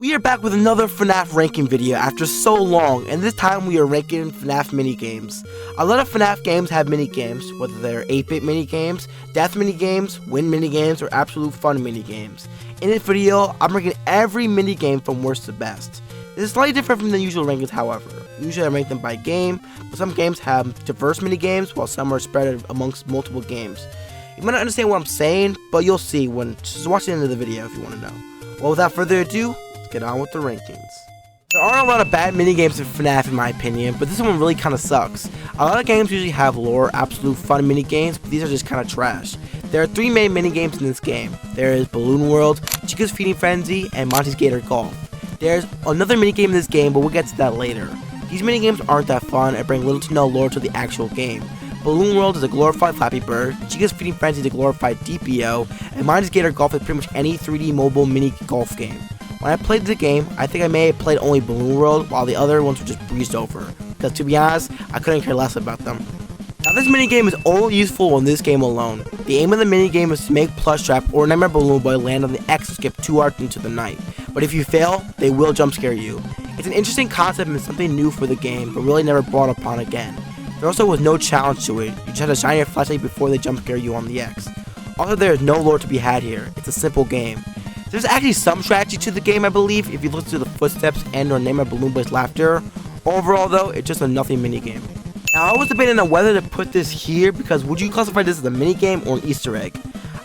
We are back with another FNAF ranking video after so long, and this time we are ranking FNAF minigames. A lot of FNAF games have minigames, whether they're 8-bit minigames, death minigames, win minigames, or absolute fun minigames. In this video, I'm ranking every minigame from worst to best. This is slightly different from the usual rankings, however. Usually I rank them by game, but some games have diverse minigames, while some are spread amongst multiple games. You might not understand what I'm saying, but you'll see when just watch the end of the video if you want to know. Well, without further ado, get on with the rankings. There aren't a lot of bad minigames in FNAF in my opinion, but this one really kinda sucks. A lot of games usually have lore, absolute fun minigames, but these are just kinda trash. There are 3 main minigames in this game. There is Balloon World, Chica's Feeding Frenzy, and Monty's Gator Golf. There's another minigame in this game, but we'll get to that later. These minigames aren't that fun and bring little to no lore to the actual game. Balloon World is a glorified Flappy Bird, Chica's Feeding Frenzy is a glorified DPO, and Monty's Gator Golf is pretty much any 3D mobile mini golf game. When I played the game, I think I may have played only Balloon World, while the other ones were just breezed over, because to be honest, I couldn't care less about them. Now this minigame is only useful in this game alone. The aim of the minigame is to make Plush Trap or Nightmare Balloon Boy land on the X and skip 2 arcs into the night, but if you fail, they will jump scare you. It's an interesting concept and something new for the game, but really never brought upon again. There also was no challenge to it, you just had to shine your flashlight before they jump scare you on the X. Also, there is no lore to be had here, it's a simple game. There's actually some strategy to the game, I believe, if you look to the footsteps and or Nightmare Balloon Boy's laughter. Overall though, it's just a nothing minigame. Now I was debating on whether to put this here because would you classify this as a minigame or an Easter egg?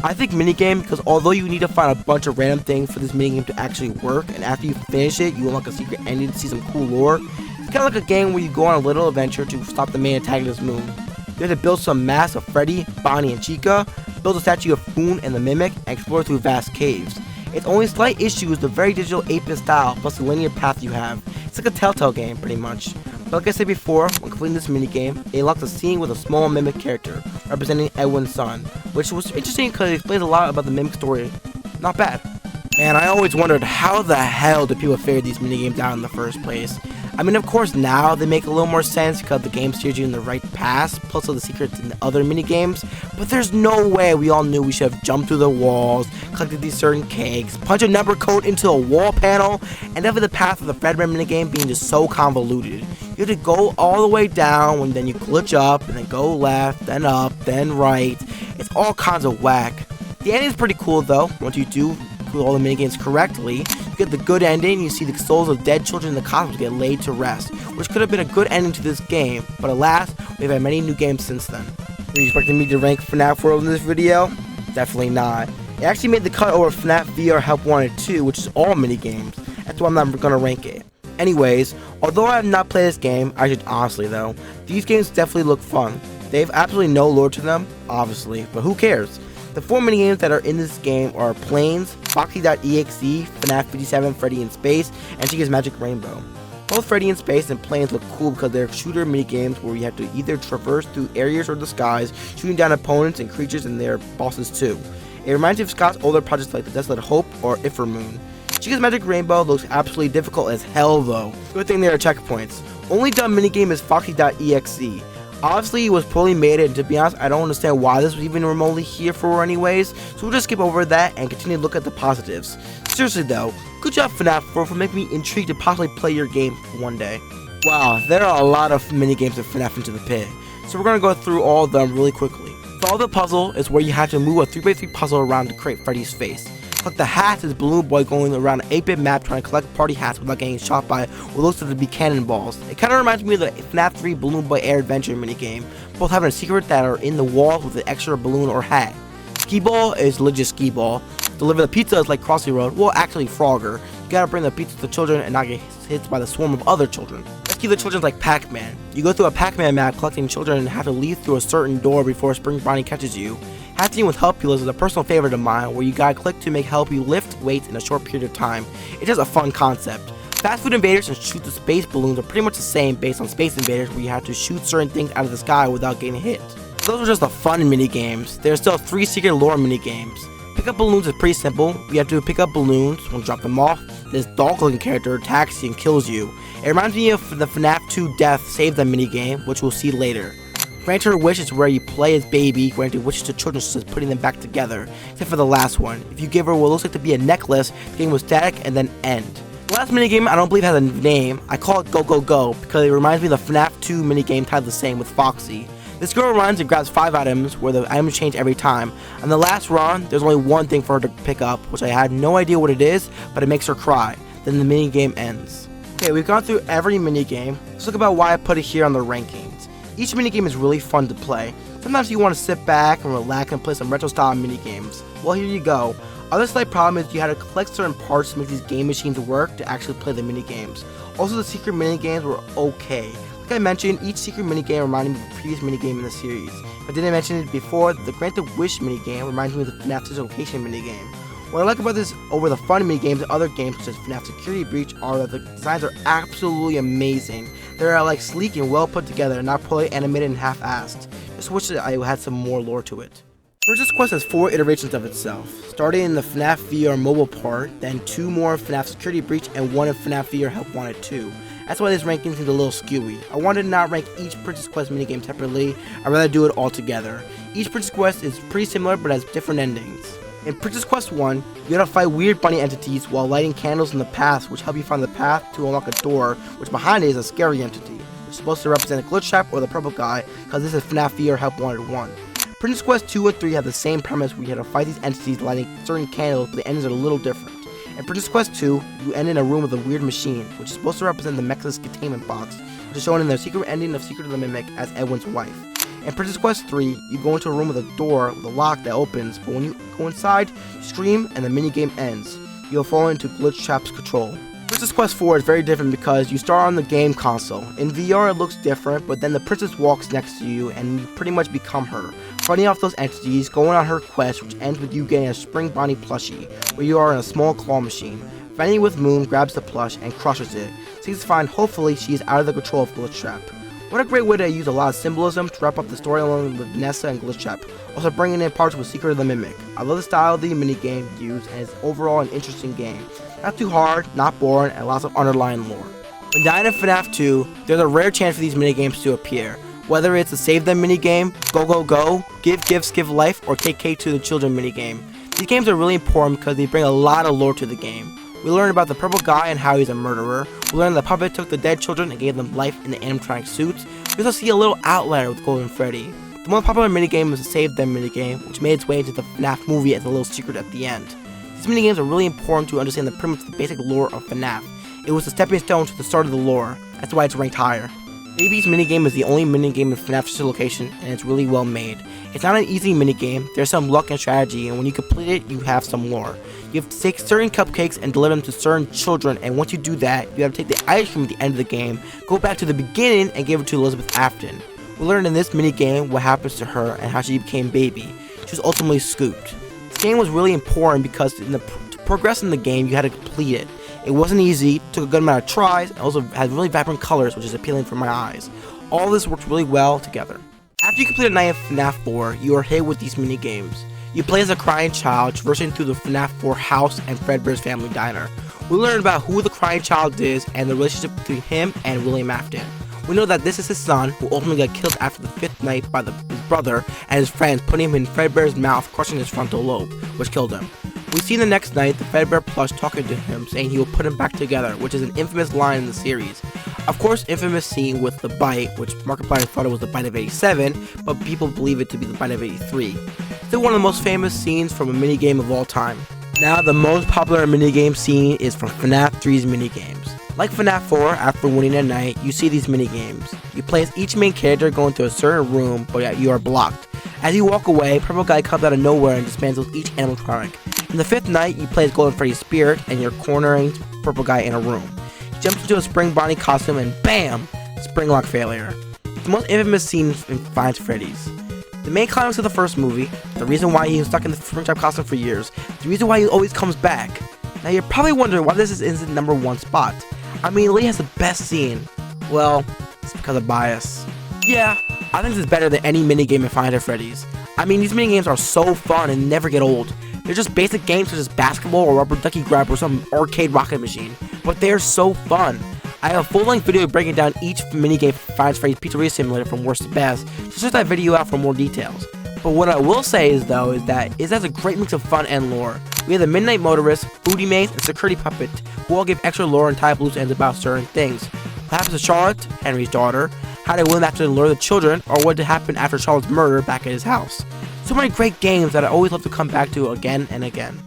I think minigame because although you need to find a bunch of random things for this minigame to actually work, and after you finish it, you unlock a secret ending to see some cool lore, it's kind of like a game where you go on a little adventure to stop the main antagonist Moon. You have to build some masks of Freddy, Bonnie, and Chica, build a statue of Foon and the Mimic, and explore through vast caves. Its only slight issue is the very digital 8-bit style plus the linear path you have. It's like a Telltale game pretty much. But like I said before, when completing this minigame, it unlocks a scene with a small Mimic character, representing Edwin's son, which was interesting because it explains a lot about the Mimic story. Not bad. Man, I always wondered how the hell did people figure these minigames out in the first place. I mean, of course now they make a little more sense because the game steers you in the right path, plus all the secrets in the other minigames, but there's no way we all knew we should have jumped through the walls, collected these certain cakes, punch a number code into a wall panel, and never the path of the Fredman minigame being just so convoluted. You have to go all the way down, and then you glitch up, and then go left, then up, then right. It's all kinds of whack. The ending is pretty cool though. Once you do all the minigames correctly, you get the good ending, you see the souls of dead children in the cosmos get laid to rest, which could have been a good ending to this game, but alas, we've had many new games since then. Are you expecting me to rank FNAF World in this video? Definitely not. It actually made the cut over FNAF VR Help 1 and 2, which is all minigames. That's why I'm not gonna rank it. Anyways, although I have not played this game, I should honestly though, these games definitely look fun. They have absolutely no lore to them, obviously, but who cares? The 4 minigames that are in this game are Planes, Foxy.exe, FNAF 57 Freddy in Space, and Chica's Magic Rainbow. Both Freddy in Space and Planes look cool because they're shooter minigames where you have to either traverse through areas or the skies, shooting down opponents and creatures and their bosses too. It reminds me of Scott's older projects like The Desolate Hope or Moon. Chica's Magic Rainbow looks absolutely difficult as hell though. Good thing there are checkpoints. Only dumb minigame is Foxy.exe. Obviously, it was poorly made, and to be honest, I don't understand why this was even remotely here for anyways, so we'll just skip over that and continue to look at the positives. Seriously though, good job FNAF for making me intrigued to possibly play your game one day. Wow, there are a lot of minigames of FNAF Into the Pit, so we're going to go through all of them really quickly. Solve the puzzle is where you have to move a 3x3 puzzle around to create Freddy's face. Collect the hats is Balloon Boy going around an 8-bit map trying to collect party hats without getting shot by what looks to be cannonballs. It kind of reminds me of the FNAF 3 Balloon Boy Air Adventure minigame, both having a secret that are in the walls with an extra balloon or hat. Skee Ball is legit Skee Ball. Deliver the pizza is like Crossy Road, well actually Frogger. You gotta bring the pizza to children and not get hit by the swarm of other children. Rescue the children like Pac-Man. You go through a Pac-Man map collecting children and have to leave through a certain door before Spring Bonnie catches you. Hatching with Help Healers is a personal favorite of mine where you gotta click to help you lift weights in a short period of time. It's just a fun concept. Fast Food Invaders and Shoot the Space Balloons are pretty much the same based on Space Invaders where you have to shoot certain things out of the sky without getting hit. Those are just the fun minigames. There are still 3 secret lore minigames. Pick up balloons is pretty simple. You have to pick up balloons, when you drop them off, this dog-looking character attacks you and kills you. It reminds me of the FNAF 2 Death Save Them minigame, which we'll see later. Grant Her Wish is where you play as Baby, granting wishes to children such as putting them back together, except for the last one. If you give her what looks like to be a necklace, the game will static and then end. The last minigame I don't believe has a name. I call it Go Go Go because it reminds me of the FNAF 2 minigame titled the same with Foxy. This girl runs and grabs 5 items where the items change every time. On the last run, there's only one thing for her to pick up, which I had no idea what it is, but it makes her cry. Then the minigame ends. Okay, we've gone through every minigame. Let's look about why I put it here on the rankings. Each minigame is really fun to play. Sometimes you want to sit back and relax and play some retro style minigames. Well, here you go. Other slight problem is you had to collect certain parts to make these game machines work to actually play the minigames. Also, the secret minigames were okay. Like I mentioned, each secret minigame reminded me of the previous minigame in the series. If I didn't mention it before, the Grant a Wish minigame reminds me of the FNAF Location minigame. What I like about this over the fun minigames and other games such as FNAF Security Breach are that the designs are absolutely amazing. They're like sleek and well put together, not poorly animated and half-assed. Just wish that I had some more lore to it. Princess Quest has 4 iterations of itself, starting in the FNAF VR mobile part, then 2 more in FNAF Security Breach, and 1 in FNAF VR Help Wanted 2. That's why this ranking seems a little skewy. I wanted to not rank each Princess Quest minigame separately, I'd rather do it all together. Each Princess Quest is pretty similar but has different endings. In Princess Quest 1, you gotta fight weird bunny entities while lighting candles in the path, which help you find the path to unlock a door, which behind it is a scary entity, which is supposed to represent a glitch trap or the purple guy, because this is FNAF VR Help Wanted 1. Princess Quest 2 and 3 have the same premise where you have to fight these entities lighting certain candles, but the endings are a little different. In Princess Quest 2, you end in a room with a weird machine, which is supposed to represent the Mex's containment box, which is shown in the secret ending of Secret of the Mimic as Edwin's wife. In Princess Quest 3, you go into a room with a door with a lock that opens, but when you go inside, you scream and the minigame ends. You'll fall into Glitch Trap's control. Princess Quest 4 is very different because you start on the game console. In VR it looks different, but then the princess walks next to you and you pretty much become her, fighting off those entities, going on her quest, which ends with you getting a Spring Bonnie plushie, where you are in a small claw machine. Fanny with Moon grabs the plush and crushes it, seems to find hopefully she is out of the control of Glitch Trap. What a great way to use a lot of symbolism to wrap up the story along with Nessa and Glitch Trap, also bringing in parts with Secret of the Mimic. I love the style of the minigame used and it's overall an interesting game. Not too hard, not boring, and lots of underlying lore. When dying in FNAF 2, there's a rare chance for these minigames to appear. Whether it's a Save Them minigame, Go Go Go, Give Gifts Give Life, or KK to the Children minigame. These games are really important because they bring a lot of lore to the game. We learn about the purple guy and how he's a murderer. We learn the puppet took the dead children and gave them life in the animatronic suits. We also see a little outlier with Golden Freddy. The most popular minigame is the Save Them minigame, which made its way into the FNAF movie as a little secret at the end. These minigames are really important to understand the premise of the basic lore of FNAF. It was a stepping stone to the start of the lore, that's why it's ranked higher. Baby's minigame is the only minigame in FNAF's location, and it's really well made. It's not an easy minigame, there's some luck and strategy, and when you complete it, you have some lore. You have to take certain cupcakes and deliver them to certain children, and once you do that, you have to take the ice cream at the end of the game, go back to the beginning, and give it to Elizabeth Afton. We learn in this minigame what happens to her and how she became Baby. She was ultimately scooped. This game was really important because to progress in the game, you had to complete it. It wasn't easy, took a good amount of tries, and also had really vibrant colors, which is appealing for my eyes. All this worked really well together. After you complete a night of FNAF 4, you are hit with these minigames. You play as a crying child, traversing through the FNAF 4 house and Fredbear's family diner. We learn about who the crying child is and the relationship between him and William Afton. We know that this is his son, who ultimately got killed after the 5th night by his brother and his friends putting him in Fredbear's mouth, crushing his frontal lobe, which killed him. We see the next night the Fredbear plush talking to him, saying he will put him back together, which is an infamous line in the series. Of course, infamous scene with the bite, which Markiplier thought it was the bite of 87, but people believe it to be the bite of 83. Still one of the most famous scenes from a minigame of all time. Now, the most popular minigame scene is from FNAF 3's minigames. Like FNAF 4, after winning a night, you see these minigames. You play as each main character going to a certain room, but yet you are blocked. As you walk away, Purple Guy comes out of nowhere and dismantles each animatronic. In the 5th night, you play as Golden Freddy's spirit, and you're cornering Purple Guy in a room. He jumps into a Spring Bonnie costume, and BAM! Spring lock failure. The most infamous scene in Five Nights at Freddy's. The main climax of the first movie, the reason why he was stuck in the Springtrap costume for years, the reason why he always comes back. Now you're probably wondering why this is in the #1 spot. I mean, Lee has the best scene. Well, it's because of bias. Yeah, I think this is better than any minigame in Five Nights at Freddy's. I mean, these minigames are so fun and never get old. They're just basic games such as basketball or rubber ducky grab or some arcade rocket machine, but they're so fun. I have a full-length video breaking down each minigame for Five Nights at Freddy's Pizzeria Simulator from worst to best, so check that video out for more details. But what I will say is that it has a great mix of fun and lore. We have the Midnight Motorist, Booty Maze, and Security Puppet, who all give extra lore and tie up loose ends about certain things. What happens to Charlotte, Henry's daughter, how did William have to lure the children, or what did happen after Charlotte's murder back at his house. So many great games that I always love to come back to again and again.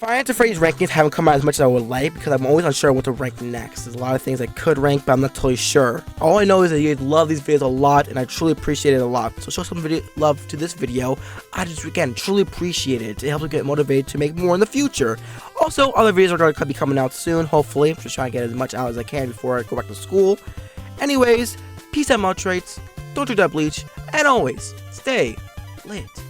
Five Nights at Freddy's rankings haven't come out as much as I would like because I'm always unsure what to rank next. There's a lot of things I could rank, but I'm not totally sure. All I know is that you guys love these videos a lot, and I truly appreciate it a lot. So show some love to this video. I just, again, truly appreciate it. It helps me get motivated to make more in the future. Also, other videos are going to be coming out soon, hopefully. I'm just trying to get as much out as I can before I go back to school. Anyways, peace out, Maltrates. Don't drink that bleach, and always stay lit.